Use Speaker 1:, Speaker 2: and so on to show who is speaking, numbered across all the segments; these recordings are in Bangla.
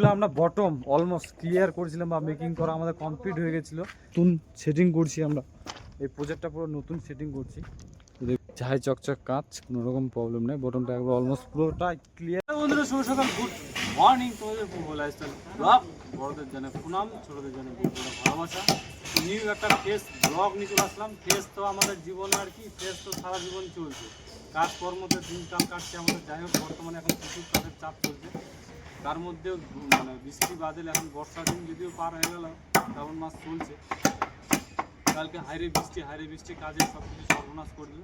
Speaker 1: যেগুলো আমরা বটম অলমোস্ট ক্লিয়ার করেছিলাম বা মেকিং করা আমাদের কমপ্লিট হয়ে গেছিলো, নতুন সেটিং করছি আমরা। এই প্রজেক্টটা পুরো নতুন সেটিং করছি, যাই চকচক কাজ, কোনো রকম প্রবলেম নেই। বটনটা একবার অলমোস্ট পুরোটাই ক্লিয়ার। বন্ধুরা শুভ সকাল, গুড মর্নিং। তোমাদের পূর্ব লাইফস্টাইল ব্লগ, বড়দের জানে প্রণাম, ছোটদের জানে ভালোবাসা। নিউ একটা ফেস ব্লগ নিয়ে চলে আসলাম। ফেস তো আমাদের জীবনে আর কি, ফেস তো সারা জীবন চলছে, কাজকর্মতে দিনকাল কাটছে আমাদের। যাই হোক, বর্তমানে এখন প্রচুর কাজের চাপ চলছে, তার মধ্যেও মানে বৃষ্টি বাদল, এখন বর্ষার দিন যদিও পার হয়ে গেল, শ্রাবণ মাস চলছে। কালকে হাইরে বৃষ্টি কাজে সব কিছু সর্বনাশ করে দিল।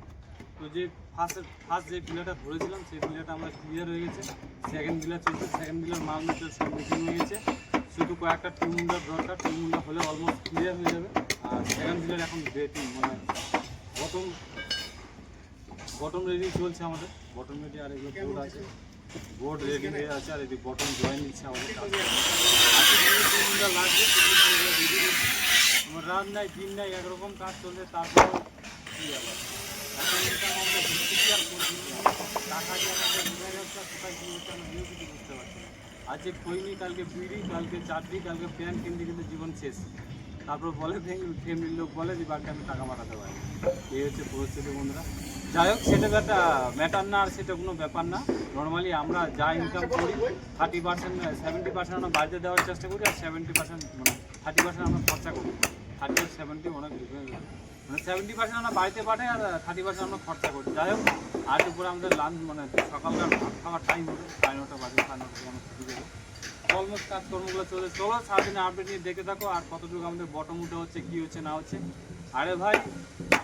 Speaker 1: তো যে ফার্স্ট যে পিলারটা ধরেছিলাম সেই পিলারটা আমরা ক্লিয়ার হয়ে গেছে। সেকেন্ড পিলার চলছে, সেকেন্ড পিলার মাল মেটেরিয়াল সব মেকিং হয়ে গেছে। শুধু কয়েকটা টিউমুন্ডার দরকার, টিউমুন্ডা হলে অলমোস্ট ক্লিয়ার হয়ে যাবে। আর সেকেন্ড পিলার এখন বেটিং মানে বটম রেডি চলছে আমাদের, বটম রেডি। আর এগুলো বোর্ড আছে, বোর্ড রেডি হয়ে আছে। আর এটি বটম জয়েন দিচ্ছে আমাদের টিউমুন্ডা লাগবে। আমার রাত নাই দিন নাই একরকম কাজ চলছে। তারপরেও কী আবার টাকা দিয়ে আমাদের বোঝা যাচ্ছে, কোথায় কী হচ্ছে আমরা নিয়েও কিছু বুঝতে পারছি না। আজকে খৈনি, কালকে বিড়ি, কালকে চাটনি, কালকে প্যান কিনতে কিন্তু জীবন শেষ। তারপর বলে ফ্যামিলির লোক বলে যে বাড়িতে আমি টাকা পাঠাতে পারি। এই হচ্ছে পরিস্থিতি বন্ধুরা। যাই হোক, সেটা একটা ম্যাটার না, আর সেটা কোনো ব্যাপার না। নর্মালি আমরা যা ইনকাম করি 30% 70% আমরা বাড়িতে দেওয়ার চেষ্টা করি, আর 70% মানে 30% আমরা খরচা করি। 30-70 অনেক মানে 70% আমরা বাড়িতে পাঠাই, আর 30% আমরা খরচা করি। যাই হোক, আজ উপরে আমাদের লাঞ্চ মানে সকালকার ভাত খাওয়ার টাইম হবে, 9:30 বাজে, 9:30 আমরা ছুটি দেবো। অলমোস্ট কাজকর্মগুলো চলে। চলো সারাদিনে আপডেট নিয়ে দেখে থাকো, আর কতটুকু আমাদের বটম উঠে হচ্ছে, কী হচ্ছে না হচ্ছে। আরে ভাই,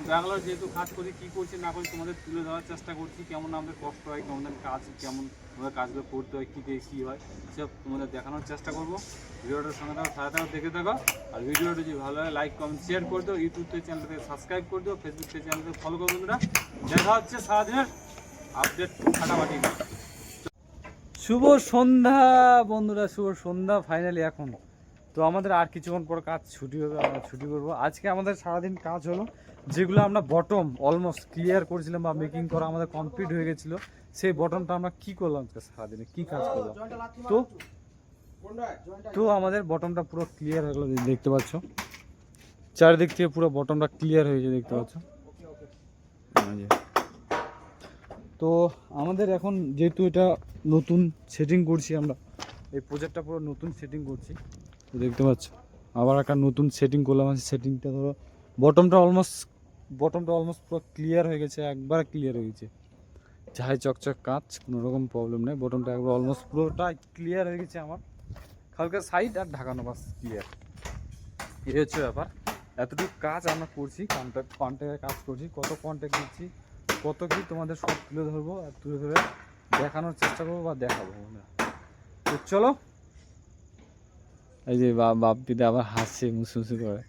Speaker 1: ব্যাঙ্গালোর যেহেতু কাজ করি, কী করছি না করছি তোমাদের তুলে ধরার চেষ্টা করছি। কেমন আমাদের কষ্ট হয়, কেমন কাজ, কেমন আমাদের কাজগুলো করতে হয়, কী দিয়ে কী হয়, সব তোমাদের দেখানোর চেষ্টা করবো। ভিডিওটার সঙ্গে থাকো, সাথে দেখে থাকো। আর ভিডিওটা যদি ভালো হয় লাইক কমেন্ট শেয়ার করে দিও। ইউটিউব চ্যানেলটাকে সাবস্ক্রাইব করে দিও, ফেসবুক চ্যানেলটাকে ফলো করো। বন্ধুরা দেখা হচ্ছে সারাদিনের আপডেট ফাটাফাটি। শুভ সন্ধ্যা বন্ধুরা, শুভ সন্ধ্যা। ফাইনালি এখন তো আমাদের আর কিছুক্ষণ পর কাজ ছুটি হবে, আমরা ছুটি করবো। আজকে আমাদের সারাদিন কাজ হলো, যেগুলো আমরা বটম অলমোস্ট ক্লিয়ার করেছিলাম বা মেকিং করা আমাদের কমপ্লিট হয়ে গেছিলো, সেই বটমটা আমরা কি করলাম সারাদিনে, কি কাজ করলাম। তো আমাদের বটমটা পুরো ক্লিয়ার হয়ে গেলো, দেখতে পাচ্ছ চারিদিক থেকে পুরো বটমটা ক্লিয়ার হয়েছে, দেখতে পাচ্ছ। তো আমাদের এখন যেহেতু এটা নতুন সেটিং করছি আমরা, এই প্রজেক্টটা পুরো নতুন সেটিং করছি, তো দেখতে পাচ্ছ আবার একটা নতুন সেটিং করলাম। সেটিংটা ধরো বটমটা অলমোস্ট পুরো ক্লিয়ার হয়ে গেছে, একবার ক্লিয়ার হয়ে গেছে, যাই চকচক কাজ, কোনো রকম প্রবলেম নেই। বটমটা একবার অলমোস্ট পুরোটা ক্লিয়ার হয়ে গেছে আমার, হালকা সাইড আর ঢাকানো বাস ক্লিয়ার। এই হচ্ছে ব্যাপার। এতটুকু কাজ আমরা করছি, কন্ট্যাক্টে কাজ করছি, কত কন্ট্যাক্ট দিচ্ছি, কত কি তোমাদের সব তুলে ধরবো, আর তুলে ধরে দেখানোর চেষ্টা করবো বা দেখাবো। তো চলো, এই যে বাপ দিদি আবার হাসছে, মুসুমুসু করে,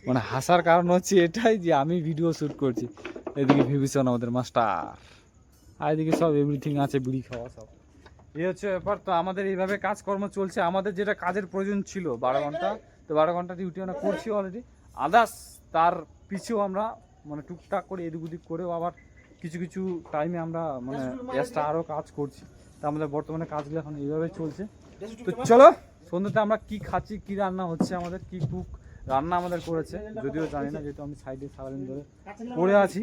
Speaker 1: মানে হাসার কারণ হচ্ছে এটাই যে আমি ভিডিও শ্যুট করছি। এদিকে ভেবেছেন আমাদের মাস্টার, আর এদিকে সব এভরিথিং আছে, বিড়ি খাওয়া সব। এই হচ্ছে ব্যাপার। তো আমাদের এইভাবে কাজকর্ম চলছে। আমাদের যেটা কাজের প্রয়োজন ছিল 12 ঘন্টা, তো 12 ঘন্টা ডিউটি আমরা করছি অলরেডি। আদার্স তার পিছু আমরা মানে টুকটাক করে এদিক ওদিক করেও আবার কিছু কিছু টাইমে আমরা মানে এক্সট্রা আরও কাজ করছি। তো আমাদের বর্তমানে কাজগুলো এখন এইভাবে চলছে। তো চলো, সন্ধ্যাতে আমরা কি খাচ্ছি, কি রান্না হচ্ছে, আমাদের কি কুক রান্না আমাদের করেছে যদিও জানি না, যেহেতু আমি সাইডে সারাদিন ধরে পড়ে আছি,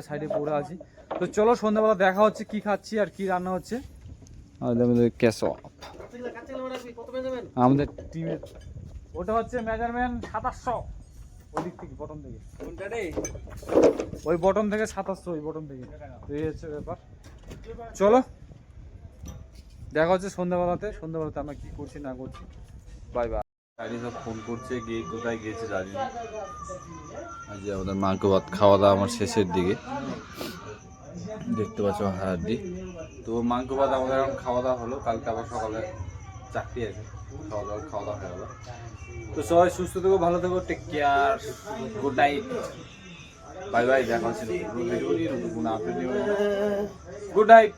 Speaker 1: সাইডে পড়ে আছি। তো চলো, সন্ধ্যাবেলা দেখা হচ্ছে কি খাচ্ছি আর কি রান্না হচ্ছে। আমাদের ক্যাশপ, আমাদের টিমের ওটা হচ্ছে মেজারমেন্ট 2700, ওই দিক থেকে বটম থেকে, ওই বটম থেকে 2700, ওই বটম থেকে। এই হচ্ছে ব্যাপার। চলো দেখা হচ্ছে সন্ধ্যাবেলাতে আমরা কি করছি না করছি। Bye bye.
Speaker 2: গাড়ি সব ফোন করছে, গিয়ে কোথায় গিয়েছে জানি না। আজ আমাদের মাংস ভাত খাওয়া দাওয়া আমার শেষের দিকে, দেখতে পাচ্ছ হাড্ডি। তো মাংস ভাত আমাদের এখন খাওয়া দাওয়া হলো, কালকে আবার সকালে চাকরি আছে, খাওয়া দাওয়া হয়ে গেলো। তো সবাই সুস্থ থেকো, ভালো থেকো, take care, good night, bye bye. দেখা হচ্ছে গুড নাইট।